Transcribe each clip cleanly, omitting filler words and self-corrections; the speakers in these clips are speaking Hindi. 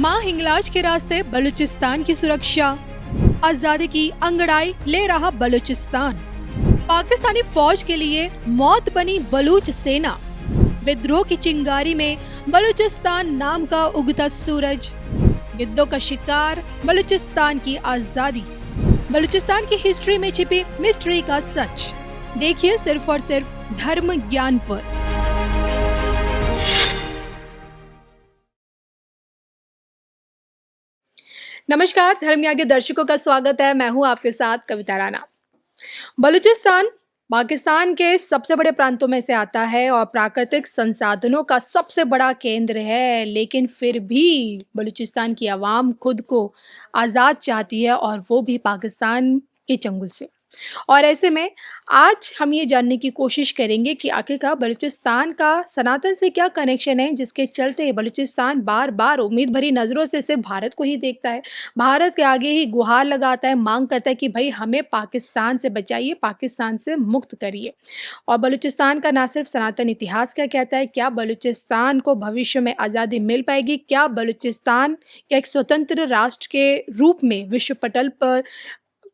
मां हिंगलाज के रास्ते बलूचिस्तान की सुरक्षा, आजादी की अंगड़ाई ले रहा बलूचिस्तान। पाकिस्तानी फौज के लिए मौत बनी बलूच सेना। विद्रोह की चिंगारी में बलूचिस्तान नाम का उगता सूरज। गिद्धों का शिकार बलूचिस्तान की आजादी। बलूचिस्तान की हिस्ट्री में छिपी मिस्ट्री का सच देखिए सिर्फ और सिर्फ धर्म ज्ञान पर। नमस्कार, धर्मज्ञान के दर्शकों का स्वागत है। मैं हूं आपके साथ कविता राणा। बलूचिस्तान पाकिस्तान के सबसे बड़े प्रांतों में से आता है और प्राकृतिक संसाधनों का सबसे बड़ा केंद्र है, लेकिन फिर भी बलूचिस्तान की आवाम खुद को आज़ाद चाहती है और वो भी पाकिस्तान के चंगुल से। और ऐसे में आज हम ये जानने की कोशिश करेंगे कि आखिरकार बलूचिस्तान का सनातन से क्या कनेक्शन है, जिसके चलते बलूचिस्तान बार बार उम्मीद भरी नज़रों से सिर्फ भारत को ही देखता है, भारत के आगे ही गुहार लगाता है, मांग करता है कि भाई हमें पाकिस्तान से बचाइए, पाकिस्तान से मुक्त करिए। और बलूचिस्तान का ना सिर्फ सनातन इतिहास क्या कहता है, क्या बलूचिस्तान को भविष्य में आज़ादी मिल पाएगी, क्या बलूचिस्तान एक स्वतंत्र राष्ट्र के रूप में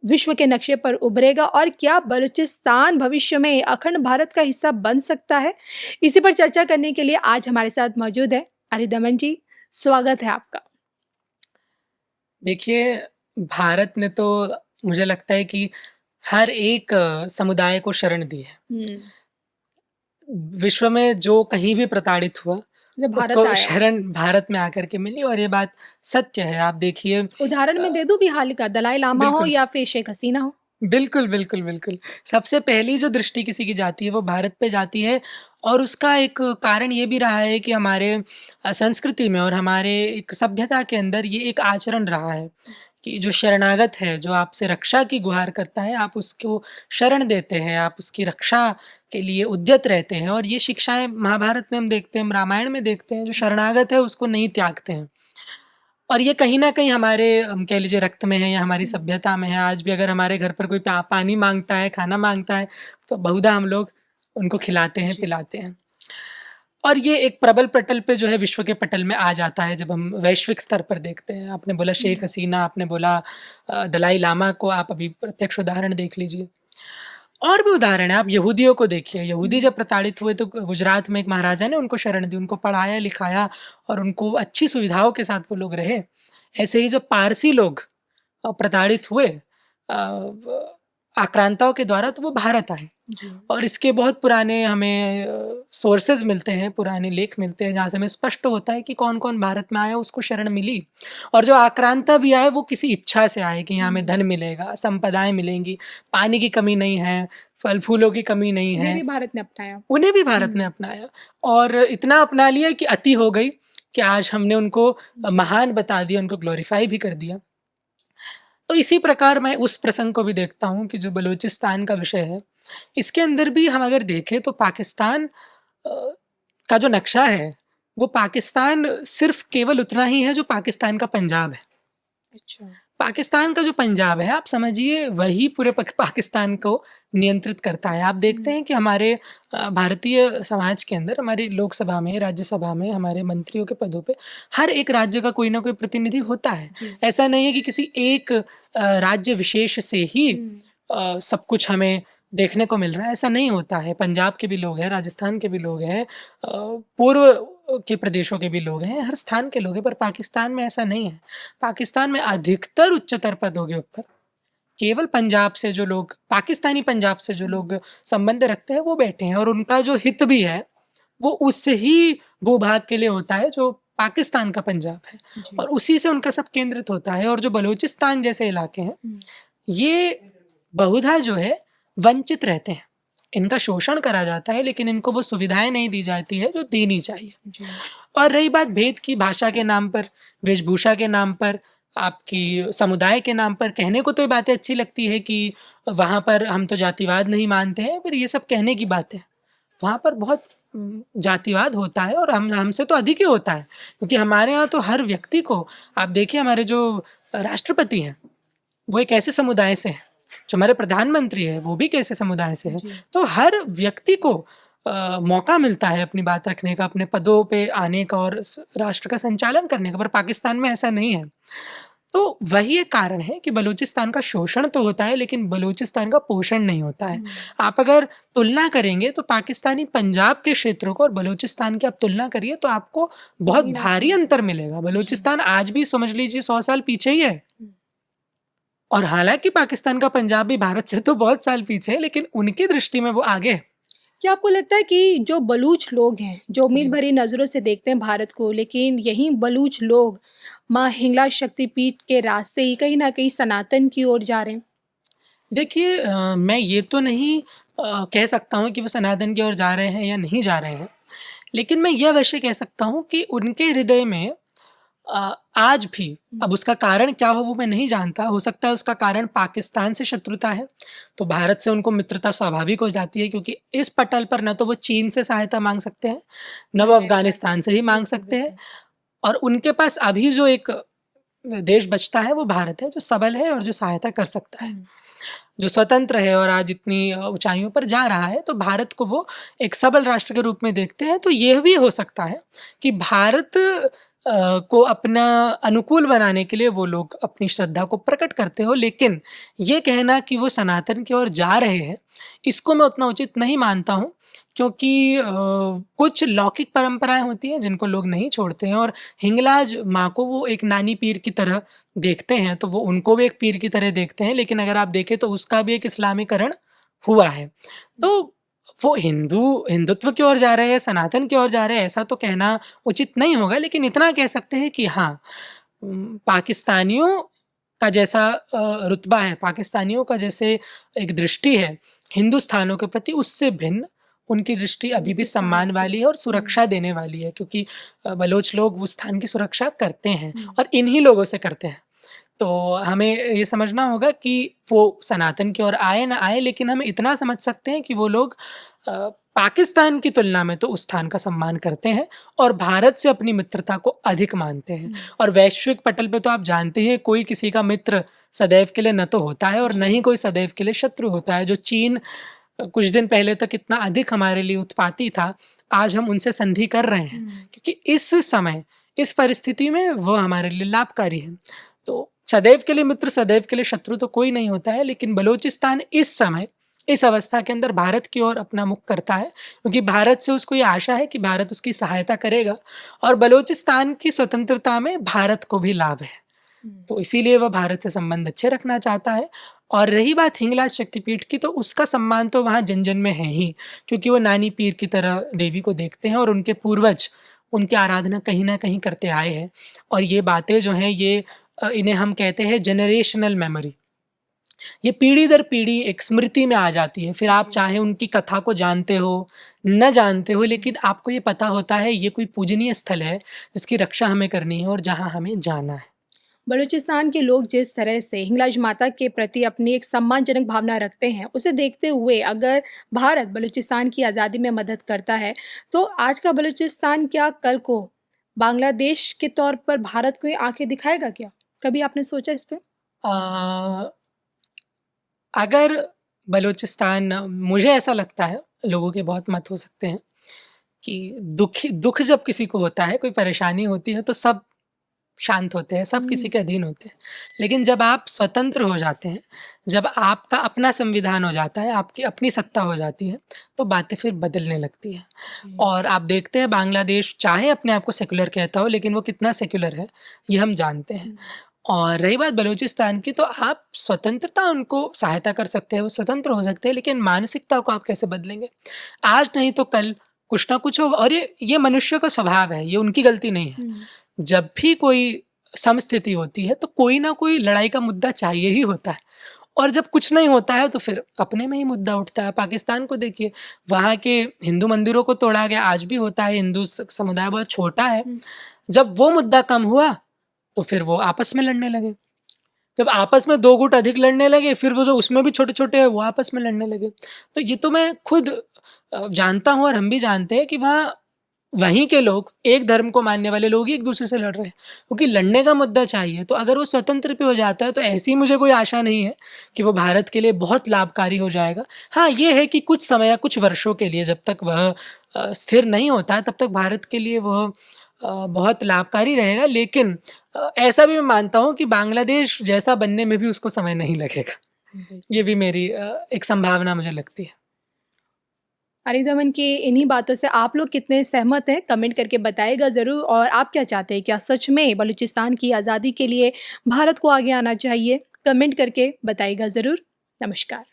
विश्व के नक्शे पर उभरेगा, और क्या बलूचिस्तान भविष्य में अखंड भारत का हिस्सा बन सकता है। इसी पर चर्चा करने के लिए आज हमारे साथ मौजूद है अरिदमन जी। स्वागत है आपका। देखिए, भारत ने तो मुझे लगता है कि हर एक समुदाय को शरण दी है। विश्व में जो कहीं भी प्रताड़ित हुआ उसको शरण भारत में आकर के मिली, और ये बात सत्य है। आप देखिए, उदाहरण में दे दूं भी हाल का, दलाई लामा हो या फिर शेख हसीना हो। बिल्कुल बिल्कुल बिल्कुल। सबसे पहली जो दृष्टि किसी की जाती है वो भारत पे जाती है, और उसका एक कारण ये भी रहा है कि हमारे संस्कृति में और हमारे एक सभ्यता के अंदर ये एक आचरण रहा है कि जो शरणागत है, जो आपसे रक्षा की गुहार करता है, आप उसको शरण देते हैं, आप उसकी रक्षा के लिए उद्यत रहते हैं। और ये शिक्षाएं महाभारत में हम देखते हैं, हम रामायण में देखते हैं, जो शरणागत है उसको नहीं त्यागते हैं। और ये कहीं ना कहीं हमारे, हम कह लीजिए, रक्त में है या हमारी सभ्यता में है। आज भी अगर हमारे घर पर कोई पानी मांगता है, खाना मांगता है, तो बहुधा हम लोग उनको खिलाते हैं, पिलाते हैं। और ये एक प्रबल पटल पे जो है विश्व के पटल में आ जाता है जब हम वैश्विक स्तर पर देखते हैं। आपने बोला शेख हसीना, आपने बोला दलाई लामा को, आप अभी प्रत्यक्ष उदाहरण देख लीजिए। और भी उदाहरण है, आप यहूदियों को देखिए। यहूदी जब प्रताड़ित हुए तो गुजरात में एक महाराजा ने उनको शरण दी, उनको पढ़ाया लिखाया और उनको अच्छी सुविधाओं के साथ वो लोग रहे। ऐसे ही जब पारसी लोग प्रताड़ित हुए आक्रांताओं के द्वारा, तो वो भारत आए। और इसके बहुत पुराने हमें सोर्सेज मिलते हैं, पुराने लेख मिलते हैं, जहाँ से हमें स्पष्ट होता है कि कौन कौन भारत में आया, उसको शरण मिली। और जो आक्रांता भी आए वो किसी इच्छा से आए कि यहाँ हमें धन मिलेगा, संपदाएं मिलेंगी, पानी की कमी नहीं है, फल फूलों की कमी नहीं है। उन्हें भी भारत ने अपनाया, उन्हें भी भारत ने अपनाया, और इतना अपना लिया कि अति हो गई कि आज हमने उनको महान बता दिया, उनको ग्लोरीफाई भी कर दिया। तो इसी प्रकार मैं उस प्रसंग को भी देखता हूँ कि जो बलूचिस्तान का विषय है, इसके अंदर भी हम अगर देखें तो पाकिस्तान का जो नक्शा है, वो पाकिस्तान सिर्फ केवल उतना ही है जो पाकिस्तान का पंजाब है। अच्छा। पाकिस्तान का जो पंजाब है, आप समझिए, वही पूरे पाकिस्तान को नियंत्रित करता है। आप देखते हैं कि हमारे भारतीय समाज के अंदर, हमारी लोकसभा में, राज्यसभा में, हमारे मंत्रियों के पदों पे हर एक राज्य का कोई ना कोई प्रतिनिधि होता है। ऐसा नहीं है कि किसी एक राज्य विशेष से ही सब कुछ हमें देखने को मिल रहा है, ऐसा नहीं होता है। पंजाब के भी लोग हैं, राजस्थान के भी लोग हैं, पूर्व के प्रदेशों के भी लोग हैं, हर स्थान के लोग हैं। पर पाकिस्तान में ऐसा नहीं है। पाकिस्तान में अधिकतर उच्चतर पदों के ऊपर केवल पंजाब से जो लोग, पाकिस्तानी पंजाब से जो लोग संबंध रखते हैं, वो बैठे हैं, और उनका जो हित भी है वो उससे ही भूभाग के लिए होता है जो पाकिस्तान का पंजाब है, और उसी से उनका सब केंद्रित होता है। और जो बलूचिस्तान जैसे इलाके हैं, ये बहुधा जो है वंचित रहते हैं, इनका शोषण करा जाता है, लेकिन इनको वो सुविधाएं नहीं दी जाती है जो देनी चाहिए। और रही बात भेद की, भाषा के नाम पर, वेशभूषा के नाम पर, आपकी समुदाय के नाम पर कहने को तो ये बातें अच्छी लगती है कि वहाँ पर हम तो जातिवाद नहीं मानते हैं, पर ये सब कहने की बात है। वहाँ पर बहुत जातिवाद होता है, और हमसे तो अधिक ही होता है, क्योंकि हमारे यहाँ तो हर व्यक्ति को, आप देखिए, हमारे जो राष्ट्रपति हैं वो एक ऐसे समुदाय से हैं, जो हमारे प्रधानमंत्री है वो भी कैसे समुदाय से है। तो हर व्यक्ति को मौका मिलता है अपनी बात रखने का, अपने पदों पे आने का और राष्ट्र का संचालन करने का, पर पाकिस्तान में ऐसा नहीं है। तो वही एक कारण है कि बलूचिस्तान का शोषण तो होता है लेकिन बलूचिस्तान का पोषण नहीं होता है। आप अगर तुलना करेंगे तो पाकिस्तानी पंजाब के क्षेत्रों को और बलूचिस्तान की आप तुलना करिए तो आपको बहुत जमीन भारी आसमान। अंतर मिलेगा। बलूचिस्तान आज भी समझ लीजिए 100 साल पीछे ही है, और हालांकि पाकिस्तान का पंजाब भी भारत से तो बहुत साल पीछे है, लेकिन उनकी दृष्टि में वो आगे है। क्या आपको लगता है कि जो बलूच लोग हैं, जो जी। उम्मीद भरी नज़रों से देखते हैं भारत को, लेकिन यही बलूच लोग माँ हिंगलाज शक्तिपीठ के रास्ते ही कहीं न कहीं सनातन की ओर जा रहे हैं? देखिए मैं ये तो नहीं कह सकता हूँ कि वो सनातन की ओर जा रहे हैं या नहीं जा रहे हैं, लेकिन मैं यह अवश्य कह सकता हूँ कि उनके हृदय में आज भी, अब उसका कारण क्या हो वो मैं नहीं जानता, हो सकता है उसका कारण पाकिस्तान से शत्रुता है, तो भारत से उनको मित्रता स्वाभाविक हो जाती है, क्योंकि इस पटल पर न तो वो चीन से सहायता मांग सकते हैं, न वो अफगानिस्तान से ही मांग सकते हैं, और उनके पास अभी जो एक देश बचता है वो भारत है, जो सबल है और जो सहायता कर सकता है, जो स्वतंत्र है और आज इतनी ऊंचाइयों पर जा रहा है। तो भारत को वो एक सबल राष्ट्र के रूप में देखते हैं। तो यह भी हो सकता है कि भारत को अपना अनुकूल बनाने के लिए वो लोग अपनी श्रद्धा को प्रकट करते हो, लेकिन ये कहना कि वो सनातन की ओर जा रहे हैं, इसको मैं उतना उचित नहीं मानता हूँ, क्योंकि कुछ लौकिक परंपराएं होती हैं जिनको लोग नहीं छोड़ते हैं, और हिंगलाज माँ को वो एक नानी पीर की तरह देखते हैं, तो वो उनको भी एक पीर की तरह देखते हैं, लेकिन अगर आप देखें तो उसका भी एक इस्लामीकरण हुआ है। तो वो हिंदुत्व की ओर जा रहे हैं, सनातन की ओर जा रहे हैं, ऐसा तो कहना उचित नहीं होगा, लेकिन इतना कह सकते हैं कि हाँ, पाकिस्तानियों का जैसा रुतबा है, पाकिस्तानियों का जैसे एक दृष्टि है हिंदुस्तानियों के प्रति, उससे भिन्न उनकी दृष्टि अभी भी सम्मान वाली है और सुरक्षा देने वाली है, क्योंकि बलोच लोग उस स्थान की सुरक्षा करते हैं और इन्हीं लोगों से करते हैं। तो हमें ये समझना होगा कि वो सनातन की ओर आए ना आए, लेकिन हम इतना समझ सकते हैं कि वो लोग पाकिस्तान की तुलना में तो उस स्थान का सम्मान करते हैं और भारत से अपनी मित्रता को अधिक मानते हैं। और वैश्विक पटल पे तो आप जानते हैं कोई किसी का मित्र सदैव के लिए न तो होता है और न ही कोई सदैव के लिए शत्रु होता है। जो चीन कुछ दिन पहले तक इतना अधिक हमारे लिए उत्पाती था, आज हम उनसे संधि कर रहे हैं, क्योंकि इस समय इस परिस्थिति में वो हमारे लिए लाभकारी है। तो सदैव के लिए मित्र सदैव के लिए शत्रु तो कोई नहीं होता है, लेकिन बलूचिस्तान इस समय इस अवस्था के अंदर भारत की ओर अपना मुख करता है, क्योंकि भारत से उसको ये आशा है कि भारत उसकी सहायता करेगा और बलूचिस्तान की स्वतंत्रता में भारत को भी लाभ है, तो इसीलिए वह भारत से संबंध अच्छे रखना चाहता है। और रही बात हिंगलाज शक्तिपीठ की, तो उसका सम्मान तो वहाँ जन जन में है ही, क्योंकि वो नानी पीर की तरह देवी को देखते हैं और उनके पूर्वज उनकी आराधना कहीं ना कहीं करते आए हैं। और ये बातें जो हैं ये इन्हें हम कहते हैं जनरेशनल मेमोरी, ये पीढ़ी दर पीढ़ी एक स्मृति में आ जाती है। फिर आप चाहे उनकी कथा को जानते हो न जानते हो, लेकिन आपको ये पता होता है ये कोई पूजनीय स्थल है जिसकी रक्षा हमें करनी है और जहाँ हमें जाना है। बलूचिस्तान के लोग जिस तरह से हिंगलाज माता के प्रति अपनी एक सम्मानजनक भावना रखते हैं, उसे देखते हुए अगर भारत बलूचिस्तान की आज़ादी में मदद करता है, तो आज का बलूचिस्तान क्या कल को बांग्लादेश के तौर पर भारत को ये आंखें दिखाएगा क्या? कभी आपने सोचा इस पे? अ, अगर बलूचिस्तान, मुझे ऐसा लगता है, लोगों के बहुत मत हो सकते हैं कि दुख जब किसी को होता है, कोई परेशानी होती है तो सब शांत होते हैं, सब किसी के अधीन होते हैं। लेकिन जब आप स्वतंत्र हो जाते हैं, जब आपका अपना संविधान हो जाता है, आपकी अपनी सत्ता हो जाती है, तो बातें फिर बदलने लगती हैं। और आप देखते हैं बांग्लादेश चाहे अपने आप को सेक्युलर कहता हो, लेकिन वो कितना सेक्युलर है ये हम जानते हैं। और रही बात बलूचिस्तान की, तो आप स्वतंत्रता उनको सहायता कर सकते हैं, वो स्वतंत्र हो सकते हैं, लेकिन मानसिकता को आप कैसे बदलेंगे? आज नहीं तो कल कुछ ना कुछ होगा, और ये मनुष्य का स्वभाव है, ये उनकी गलती नहीं है। जब भी कोई समस्थिति होती है तो कोई ना कोई लड़ाई का मुद्दा चाहिए ही होता है, और जब कुछ नहीं होता है तो फिर अपने में ही मुद्दा उठता है। पाकिस्तान को देखिए, वहाँ के हिंदू मंदिरों को तोड़ा गया, आज भी होता है, हिंदू समुदाय बहुत छोटा है। जब वो मुद्दा कम हुआ तो फिर वो आपस में लड़ने लगे, जब आपस में दो गुट अधिक लड़ने लगे, फिर वो जो उसमें भी छोटे छोटे हैं वो आपस में लड़ने लगे। तो ये तो मैं खुद जानता हूँ और हम भी जानते हैं कि वहाँ वहीं के लोग, एक धर्म को मानने वाले लोग ही एक दूसरे से लड़ रहे हैं, क्योंकि लड़ने का मुद्दा चाहिए। तो अगर वो स्वतंत्र भी हो जाता है तो ऐसी मुझे कोई आशा नहीं है कि वो भारत के लिए बहुत लाभकारी हो जाएगा। हाँ, ये है कि कुछ समय या कुछ वर्षों के लिए, जब तक वह स्थिर नहीं होता है, तब तक भारत के लिए वह बहुत लाभकारी रहेगा। लेकिन ऐसा भी मैं मानता हूँ कि बांग्लादेश जैसा बनने में भी उसको समय नहीं लगेगा। ये भी मेरी एक संभावना मुझे लगती है। अरिदमन की इन्हीं बातों से आप लोग कितने सहमत हैं, कमेंट करके बताइएगा ज़रूर। और आप क्या चाहते हैं, क्या सच में बलूचिस्तान की आज़ादी के लिए भारत को आगे आना चाहिए? कमेंट करके बताइएगा ज़रूर। नमस्कार।